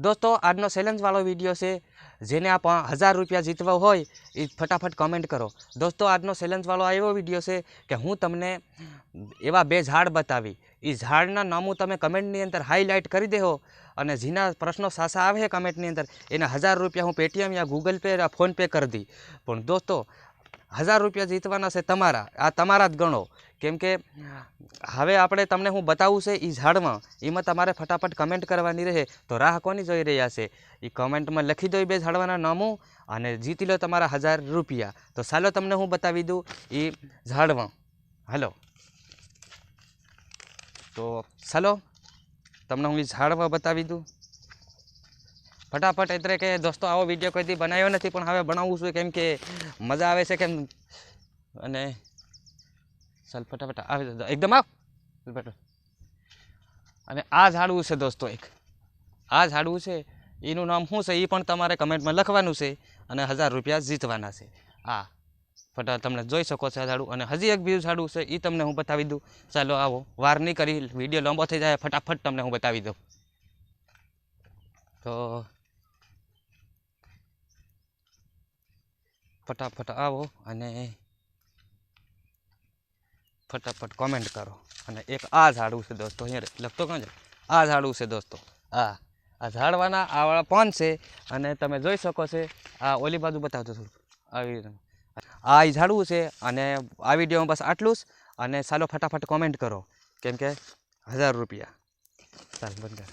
दोस्तों આજનો ચેલેન્જ વાળો વિડીયો છે, જેને આ 1000 રૂપિયા જીતવા હોય એ ફટાફટ કમેન્ટ કરો। दोस्तों આજનો ચેલેન્જ વાળો એવો વિડીયો છે કે હું તમને એવા બે ઝાડ બતાવી, એ ઝાડના નામો તમે કમેન્ટની અંદર હાઇલાઇટ કરી દેહો અને જેના પ્રશ્નો સાચા આવે કમેન્ટની અંદર એને 1000 રૂપિયા હું પેટીએમ યા ગૂગલ પે યા ફોન પે કરી દી। પણ દોસ્તો 1000 રૂપિયા જીતવાના છે તમારા, આ તમારા જ ગણો। કેમ કે હવે આપણે તમને હું બતાવું છે એ ઝાડમાં, એમાં તમારે ફટાફટ કમેન્ટ કરવાની રહે। તો રાહ કોની જોઈ રહ્યા છે એ કમેન્ટમાં લખી દો બે ઝાડવાના નામો અને જીતી લો તમારા 1000 રૂપિયા। તો ચાલો તમને હું બતાવી દઉં એ ઝાડમાં, હાલો તો ચાલો તમને હું એ ઝાડમાં બતાવી દઉં ફટાફટ। એટલે કે દોસ્તો આવો વિડીયો કોઈ દી બનાવ્યો નથી, પણ હવે બનાવું છું કેમ કે મજા આવે છે કેમ। અને ચાલ ફટાફટ આવે એકદમ આવ। અને આ ઝાડવું છે દોસ્તો, એક આ ઝાડવું છે, એનું નામ શું છે એ પણ તમારે કમેન્ટમાં લખવાનું છે અને 1000 રૂપિયા જીતવાના છે। આ ફટાફટ તમને જોઈ શકો છો આ ઝાડવું। અને હજી એક બીજું ઝાડવું છે એ તમને હું બતાવી દઉં। ચાલો આવો, વાર નહીં કરી, વિડીયો લાંબો થઈ જાય, ફટાફટ તમને હું બતાવી દઉં। તો ફટાફટ આવો અને ફટાફટ કોમેન્ટ કરો। અને એક આ ઝાડવું છે દોસ્તો, અહીંયા લખતો કાં છે, આ ઝાડવું છે દોસ્તો। આ ઝાડવાના આ વાળા પાન છે અને તમે જોઈ શકો છો। આ ઓલી બાજુ બતાવતો થોડું આવી રીતે, આ એ ઝાડવું છે। અને આ વિડીયોમાં બસ આટલું જ। અને ચાલો ફટાફટ કોમેન્ટ કરો કેમ કે 1000 રૂપિયા, ચાલ બંધ કર।